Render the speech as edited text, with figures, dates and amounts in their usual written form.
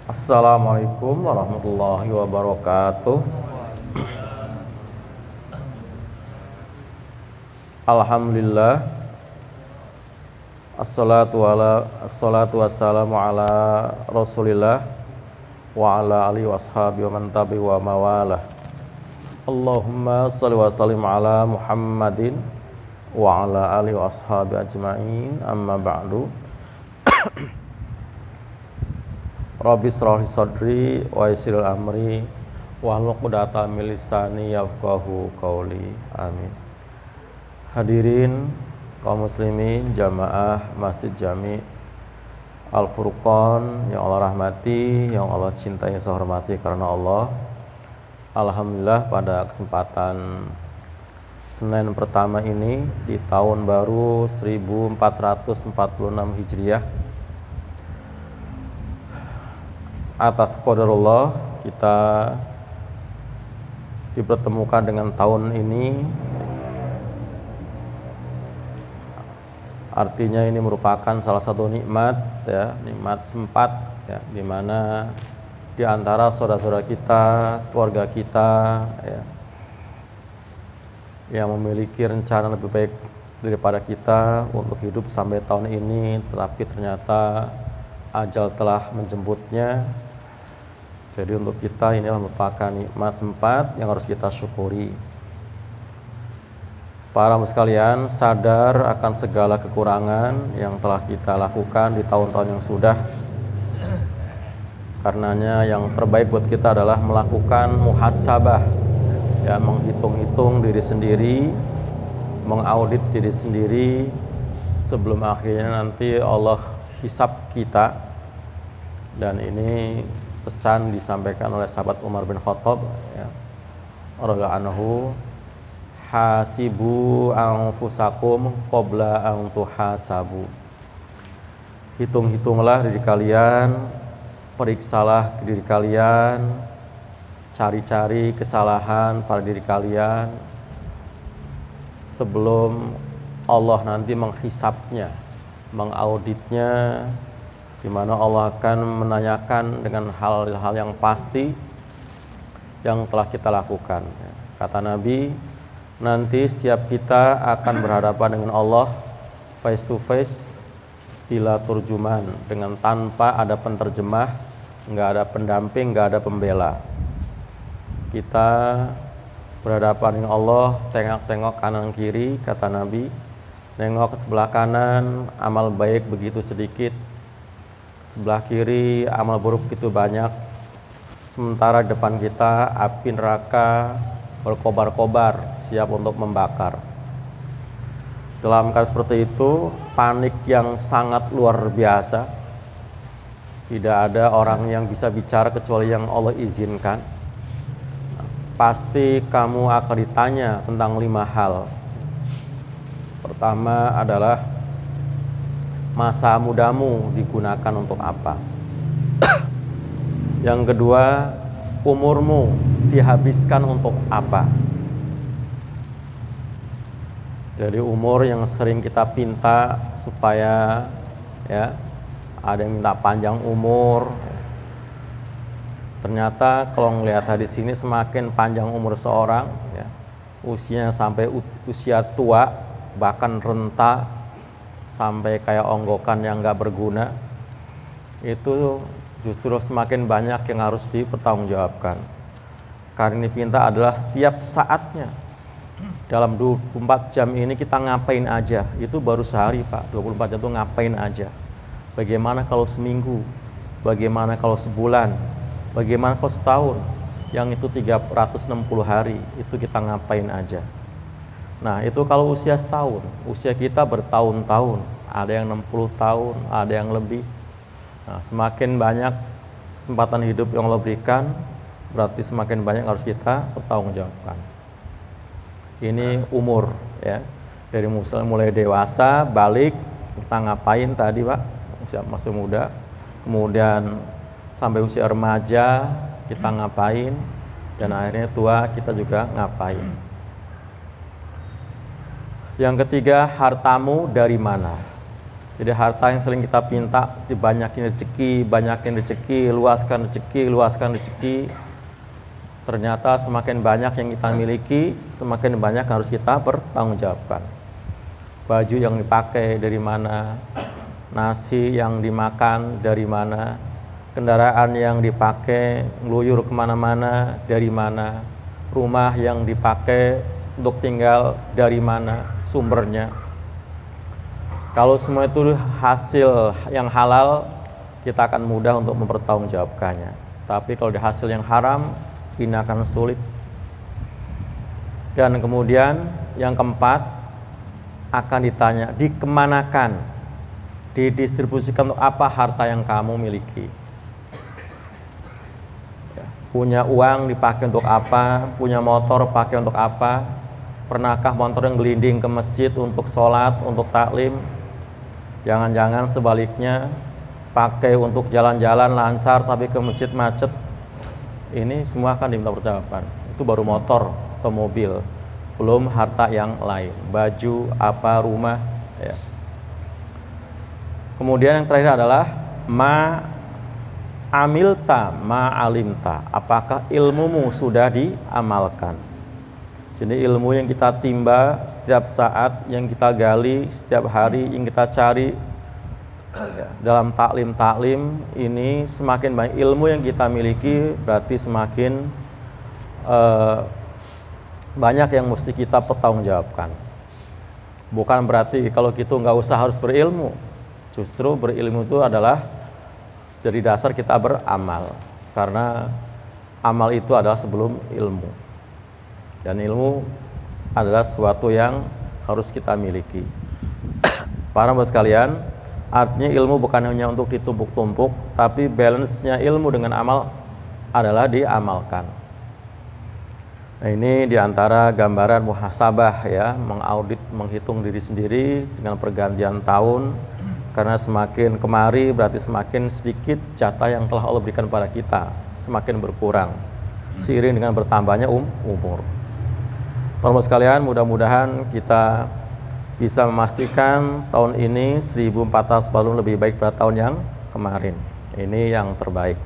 Assalamualaikum warahmatullahi wabarakatuh. Alhamdulillah. Assalatu wassalamu ala Rasulillah wa ala alihi washabihi wa man tabi'ahu wa mawalah. Allahumma shalli wa sallim ala Muhammadin wa ala alihi washabihi ajma'in. Amma ba'du. Rabbi shrah li sadri wa yassir amri wahlul 'uqdatam min lisani yafqahu qawli. Amin. Hadirin kaum muslimin jamaah Masjid Jami Al-Furqan yang Allah rahmati, yang Allah cintai, yang saya hormati karena Allah. Alhamdulillah pada kesempatan Senin pertama ini di tahun baru 1446 Hijriah, atas qadarullah kita dipertemukan dengan tahun ini. Artinya ini merupakan salah satu nikmat, ya, nikmat sempat, ya, di mana di antara saudara-saudara kita, keluarga kita, ya, yang memiliki rencana lebih baik daripada kita untuk hidup sampai tahun ini, tetapi ternyata ajal telah menjemputnya. Jadi untuk kita inilah merupakan nikmat sempat yang harus kita syukuri. Para sekalian, sadar akan segala kekurangan yang telah kita lakukan di tahun-tahun yang sudah. Karenanya yang terbaik buat kita adalah melakukan muhasabah, ya, menghitung-hitung diri sendiri, mengaudit diri sendiri sebelum akhirnya nanti Allah hisab kita. Dan ini pesan disampaikan oleh sahabat Umar bin Khattab, ya, radhiyallahu anhu, hasibu anfusakum qabla an tuhasabu. Hitung-hitunglah diri kalian, periksalah diri kalian, cari-cari kesalahan pada diri kalian sebelum Allah nanti menghisapnya, mengauditnya, di mana Allah akan menanyakan dengan hal-hal yang pasti yang telah kita lakukan. Kata Nabi, nanti setiap kita akan berhadapan dengan Allah face to face, bila turjuman, dengan tanpa ada penterjemah, nggak ada pendamping, nggak ada pembela. Kita berhadapan dengan Allah, tengok-tengok kanan kiri, kata Nabi, nengok ke sebelah kanan, amal baik begitu sedikit, sebelah kiri amal buruk begitu banyak, sementara depan kita api neraka berkobar-kobar siap untuk membakar. Dalam keadaan seperti itu, panik yang sangat luar biasa. Tidak ada orang yang bisa bicara kecuali yang Allah izinkan. Pasti kamu akan ditanya tentang 5 hal. Pertama adalah masa mudamu digunakan untuk apa? Yang kedua, umurmu dihabiskan untuk apa? Jadi umur yang sering kita pinta supaya, ya, ada yang minta panjang umur. Ternyata kalau melihat hadis ini, semakin panjang umur seorang, ya, usianya sampai usia tua, bahkan renta, sampai kayak onggokan yang nggak berguna, itu justru semakin banyak yang harus dipertanggungjawabkan. Karena ini pinta adalah setiap saatnya. Dalam 24 jam ini kita ngapain aja? Itu baru sehari, Pak. 24 jam itu ngapain aja? Bagaimana kalau seminggu? Bagaimana kalau sebulan? Bagaimana kalau setahun? Yang itu 360 hari, itu kita ngapain aja? Nah, itu kalau usia setahun. Usia kita bertahun-tahun. Ada yang 60 tahun, ada yang lebih. Nah, semakin banyak kesempatan hidup yang Allah berikan, berarti semakin banyak harus kita pertanggungjawabkan. Ini umur, ya, dari mulai dewasa, balik, kita ngapain tadi, Pak, usia masih muda, kemudian sampai usia remaja kita ngapain, dan akhirnya tua kita juga ngapain. Yang ketiga, hartamu dari mana? Jadi harta yang sering kita pinta, dibanyakin rezeki, luaskan rezeki. Ternyata semakin banyak yang kita miliki, semakin banyak harus kita bertanggungjawabkan. Baju yang dipakai dari mana, nasi yang dimakan dari mana, kendaraan yang dipakai ngeluyur kemana-mana dari mana, rumah yang dipakai untuk tinggal dari mana sumbernya. Kalau semua itu hasil yang halal, kita akan mudah untuk mempertanggungjawabkannya. Tapi kalau di hasil yang haram, ini akan sulit. Dan kemudian yang keempat, akan ditanya, dikemanakan, didistribusikan untuk apa harta yang kamu miliki. Punya uang dipakai untuk apa, punya motor pakai untuk apa, pernahkah motor yang gelinding ke masjid untuk sholat, untuk taklim? Jangan-jangan sebaliknya, pakai untuk jalan-jalan lancar tapi ke masjid macet. Ini semua akan diminta pertanggungjawaban. Itu baru motor atau mobil, belum harta yang lain, baju, apa, rumah, ya. Kemudian yang terakhir adalah ma amilta, ma alimta. Apakah ilmumu sudah diamalkan? Jadi ilmu yang kita timba setiap saat, yang kita gali setiap hari, yang kita cari dalam taklim ini, semakin banyak ilmu yang kita miliki, berarti semakin banyak yang mesti kita pertanggungjawabkan. Bukan berarti kalau gitu nggak usah harus berilmu. Justru berilmu itu adalah dari dasar kita beramal, karena amal itu adalah sebelum ilmu, dan ilmu adalah sesuatu yang harus kita miliki. Para hamba sekalian, artinya ilmu bukan hanya untuk ditumpuk-tumpuk, tapi balance-nya ilmu dengan amal adalah diamalkan. Nah, ini diantara gambaran muhasabah, ya, mengaudit, menghitung diri sendiri dengan pergantian tahun. Karena semakin kemari berarti semakin sedikit jatah yang telah Allah berikan pada kita, semakin berkurang seiring dengan bertambahnya umur. Para hamba sekalian, mudah-mudahan kita bisa memastikan tahun ini 1440 lebih baik pada tahun yang kemarin. Ini yang terbaik.